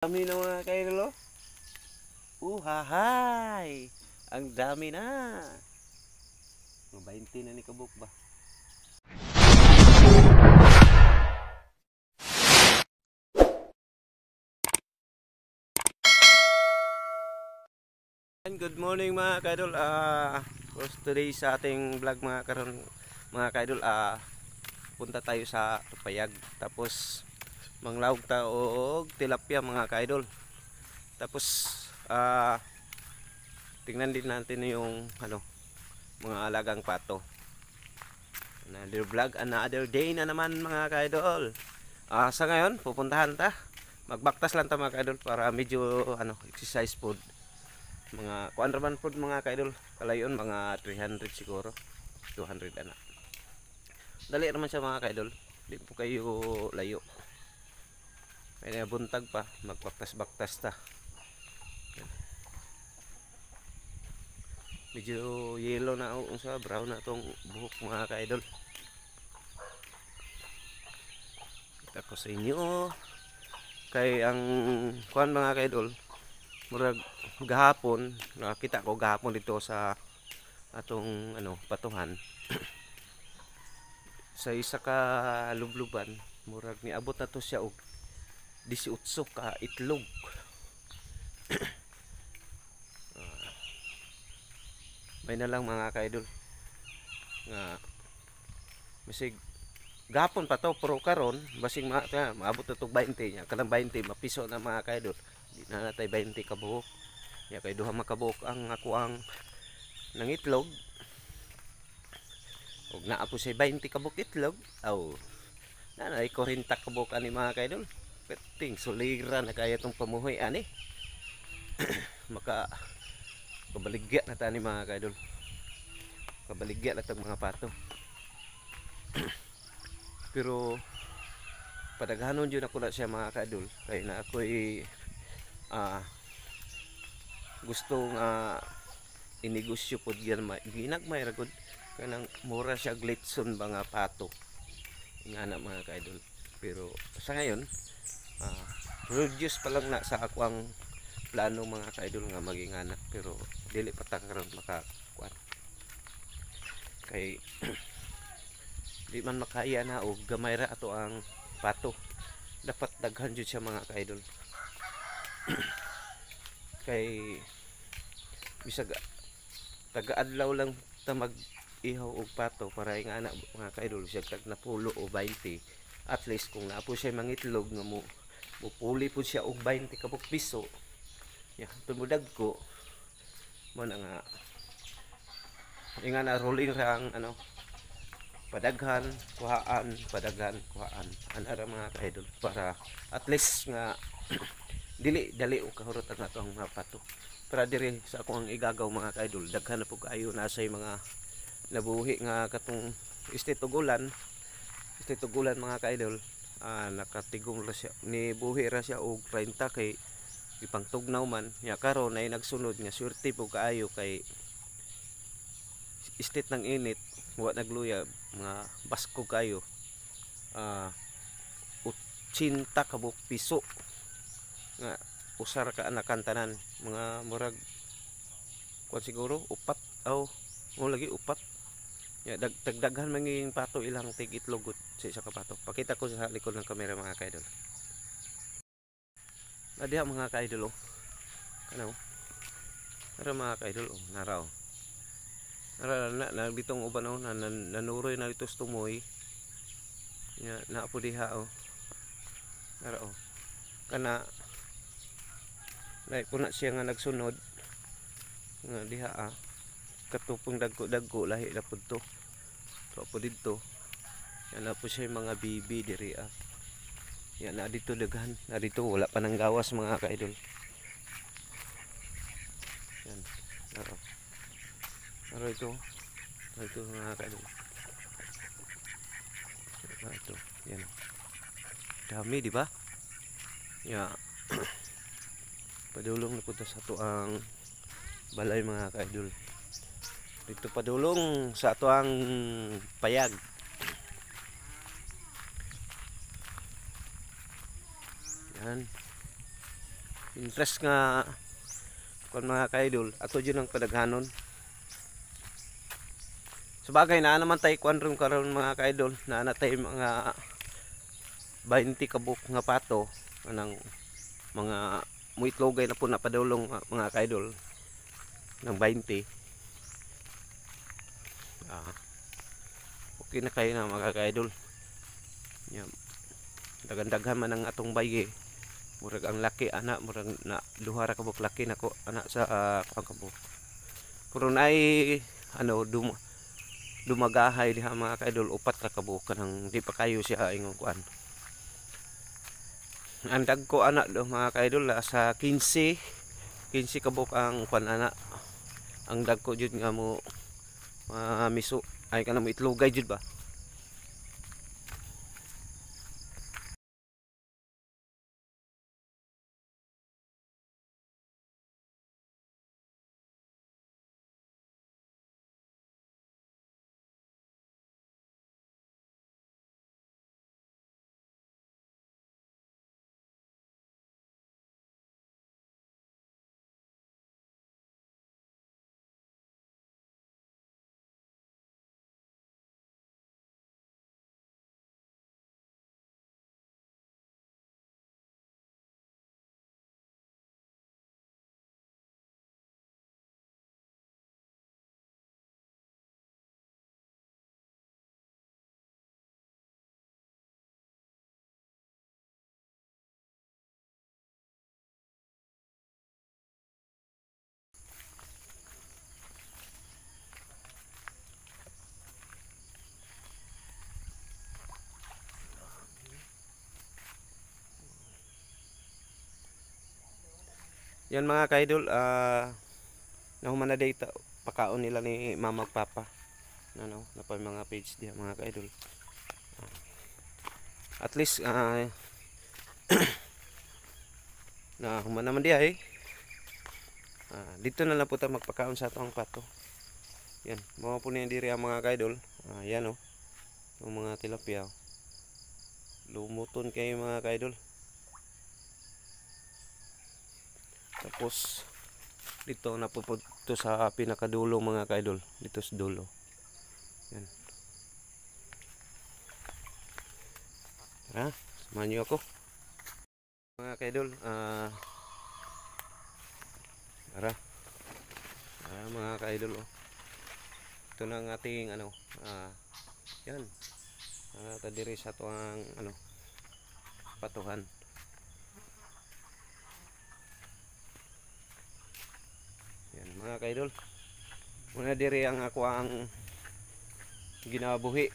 Dami na mga kaidol. Hahay! Ang dami na. Mga 20 na ni kabuk ba? Good morning mga kaidol. For today sa ating vlog mga karon mga kaidol, punta tayo sa Tupayag. Tapos manglawag ta og tilapia mga kaidol. Tapos tingnan din natin yung mga alagang pato. Another vlog, another day na naman mga kaidol. Sa ngayon pupuntahan ta. Magbaktas lang ta mga kaidol para medyo exercise food. Mga kuan raman food mga kaidol. Kalayon mga 300 siguro. 200 ana. Dali naman siya mga kaidol. Di po kayo layo. May nabuntag pa, magbaktas-baktas ta. Medyo yellow na sa brown na tong buhok mga kaidol. Kita ko sa inyo kay ang kuan mga kaidol, murag gahapon, nakita ko gahapon dito sa atong patuhan. Sa isa ka lubluban, murag niabot na to siya og 18 ka itlog. May na lang mga kaidol nga masig gapon pa to, pero karon basing maabot na to 20 nya, kanang 20 mapiso na mga kaidol. Di na natay 20 ka buhok ya, kay duha makabuhok ang ako ang nangitlog og naa po say 20 ka buhok itlog. Nanay 40 ka buhok ani mga kaidol. Peting sulira na kaya tong pamuhoy ani. Maka kabaligya na tani mga kaidol. Kabaligya na tong mga pato. Pero padaghanon yun ako na siya mga kaidol. Kaya na ako'y gustong inegosyo po diyan ginagmay ragod. Kanang mura siya glitson mga pato. Nga na mga kaidol. Pero sa ngayon produce pa lang na sa ako ang plano mga kaidol nga maging anak, pero dili pa ta karon makakuan kay di man makaya na og gamay ra ato ang pato. Dapat daghan jud siya mga kaidol. Kay bisag taga-adlaw lang ta mag ihaw og pato para nga anak mga kaidol bisag tag napulo o 20, at least kung naapo siya mangitlog nga mo puli po siya og 20 ka piso. Tumudag ko mo na nga na rolling ra ang padaghan kuhaan padaghan kuhaan anara mga kaidol, para at least nga dili dali og kahurot ang atong mga pato. Para diri sa akong igagaw mga kaidol, daghan na po kaayo nasay mga nabuhi nga katong istitugulan mga kaidol. Nakatigong ra siya, ni buhi ra siya og 30 kay ipang tugnaw man ya, karon ay nagsunod nga swerte po kaayo kay istit ng init, wa nagluya mga basko kayo. 80 ka buok piso nga usar ka anakan tanan mga murag kuan siguro upat mo lagi upat ya, dagdaghan manging pato ilang tig itlogot sa isa ka pato. Pakita ko sa likod ng kamera mga kaidol. Diha mga kaidol Nara mga kaidol naraw. Nara na bitong uban nanuroy na dito sa tumoy. Na po diha Nara kana puna siya nga nagsunod nga diha katupong dagko lahi na pud to. So po dito. Yan na po siya mga bibi diri Yan na dito daghan. Na dito wala pa nang gawas mga kaidol. Yan. Pero ito mga kaidol. Ito. Yan. Dami di ba? Ya. Padulong na punta sa to ang balay mga kaidol. Dito padulong sa to ang payag. Yan. interest nga kon mga ka-idol ato jud ang padaghanon. Sabagay na naman tay kuan ron karon mga ka-idol, na tay mga 20 kabuk nga pato anang mga muitlogay na po napadulong mga ka-idol ng 20. Okay na kayo na mga ka-idol. Daghan-daghan man ang atong bayi. Murag ang laki anak murag na duha ra kabuk laki nako anak sa kuan kabuk. Pero nay ano dumagahay diha mga ka-idol, upat ra kabuk kanang di pa kayo siya ingon kuan. Ang dagko anak do mga ka-idol sa 15 kabuk ang kuan anak. Ang dagko jud nga mo miso ay kanang mo itlogay jud ba. Yan mga ka-idol, nahuman na data pakaon nila ni mama ug papa. Ano, na pa mga page diha mga ka-idol. At least na human naman diha dito na lang po tayo magpakaon sa atong pato. Yan, mga po niya diri ang mga ka-idol. Yan oh. Yung mga tilapia. Lumuton kayo mga ka-idol. Tapos dito napupunto sa pinakadulo mga ka-idol, dito sa dulo. Yan. Tara, samahan niyo ako. Mga ka-idol, tara. Mga ka-idol oh. Ito na ang ating ano, yan. Tadiri sa tuang ano, patuhan. Yan mga ka-idol. Muna diri ang ako ang ginabuhi.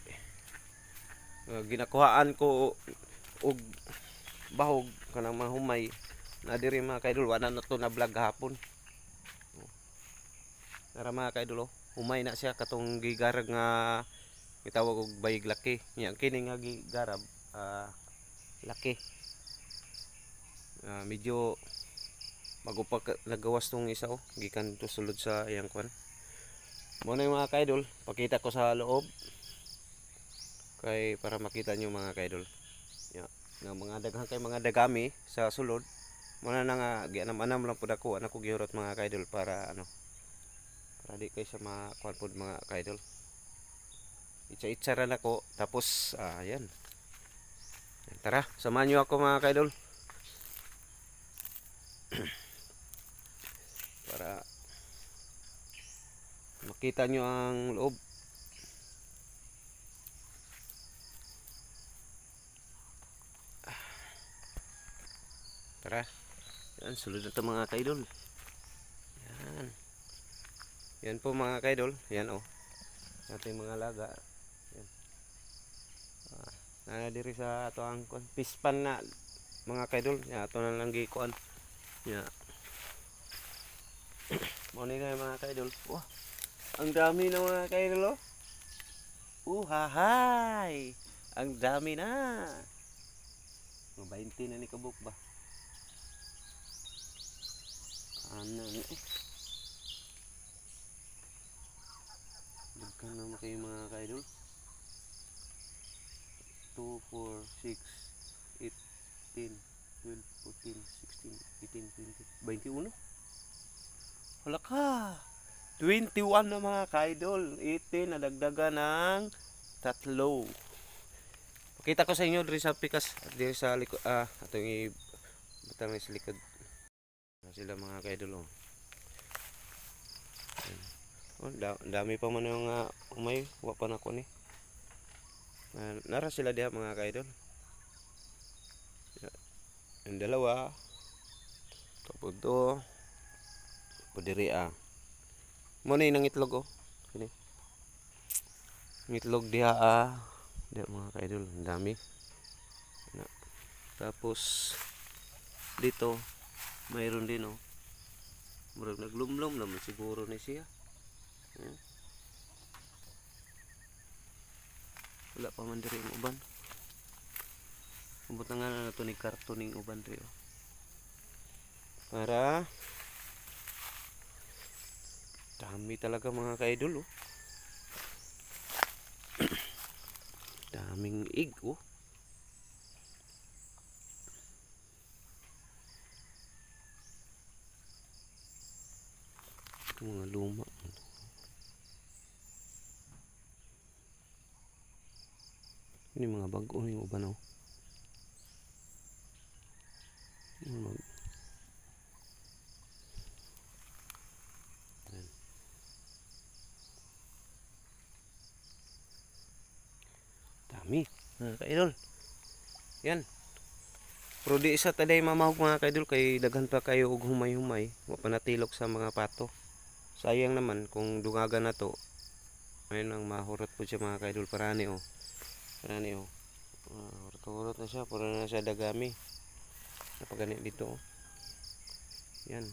Ginakuhaan ko og bahog kanang mahumay na diri mga ka-idol, wala na to na vlog hapon. Nara mga ka-idol, humay na siya katong gigarag nga itawag og bayig laki. Nya kini nga gigarab laki. Medyo bago pa nagawas tong isa gikan to sulod sa iyang kwan. Muna yung mga ka-idol, pakita ko sa loob kay para makita nyo mga ka-idol. Nga mga daghang kay mga dagami sa sulod. Muna na nga gianam-anam lang pud ako ana ko giurot mga ka-idol para ano, para di kay sa mga kwan pud mga ka-idol. Itsa-itsa ra nako tapos yan. Tara, samahan nyo ako mga ka-idol. Para makita nyo ang loob. Tara. Yan, sulod na ito mga ka-idol. Yan. Yan po mga ka-idol. Yan oh. Ating mga laga. Yan. Diri sa ato ang pispan na mga ka-idol. Yan, ato na lang gikuan. Yan. Muna na mga ka-idol. Wah, ang dami na mga ka-idol oh. Hahay! Ang dami na. Mga 20 na ni kabuk ba? Ano daghan naman kayo mga ka-idol. 2, 4, 6, 8, 10, 12, 14, 16, 18, 20, 21. Wala ka. 21 na mga ka-idol. 18 nadagdagan ng 3. Pakita ko sa inyo diri sa pikas, diri sa likod, atong ibutang ni sa likod. Sila mga ka-idol. Oh, dami pa man yung umay, wa pa na ko ni. Nara sila diha mga ka-idol. Yung dalawa, tapos to, pudiri muna yung itlog Sini. Yung itlog diha diha mga ka-idol, ang dami. Tapos dito mayroon din murag naglumlom naman siguro ni siya. Wala pa man diri ang uban. Umbutan nga na ito ni kartoning uban diri para dami talaga mga ka-idol daming ig mga luma. Ini mga bago yung uban dami mga ka-idol. Yan. Pero di isa taday mamahog mga ka-idol kay daghan pa kayo og humay-humay. Wa pa natilok sa mga pato. Sayang naman kung dungagan na to. Ayun ang mahurot po siya mga ka-idol. Parani Parani hurot na siya. Puro na siya dagami. Napaganit dito Yan.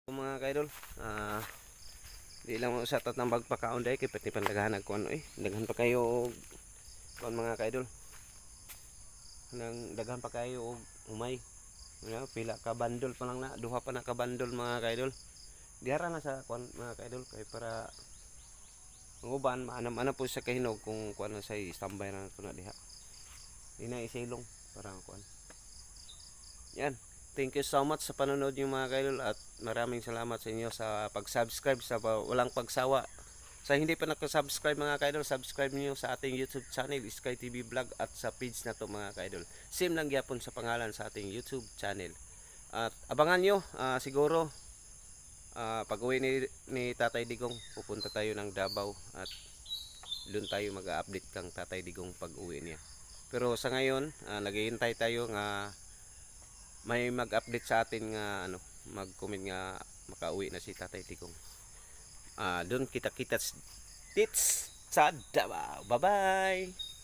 Mga ka-idol. Di lang mo sa tatambag pakaon dahil kay pati pandaghan ko daghan pa kayo kon mga ka-idol. Nang daghan pa kayo umay. Pila ka bandol pa lang na, duha pa na ka bandol mga ka-idol. Diara na sa kon mga ka-idol kay para ang uban maanam-ana po sa kahinog kung kuan na sa standby na ko na diha. Di na isilong para kuan. Yan. Thank you so much sa panonood niyo mga ka-idol at maraming salamat sa inyo sa pag-subscribe sa walang pagsawa. Sa hindi pa nakasubscribe mga ka-idol, subscribe niyo sa ating YouTube channel Sky TV Vlog at sa page na to mga ka-idol. Same lang gyapon sa pangalan sa ating YouTube channel. At abangan niyo siguro pag-uwi ni Tatay Digong, pupunta tayo ng Davao at doon tayo mag-update kang Tatay Digong pag-uwi niya. Pero sa ngayon, naghihintay tayo nga may mag-update sa atin nga mag-comment nga makauwi na si Tatay Digong. Doon kita-kita sa Davao. Bye-bye.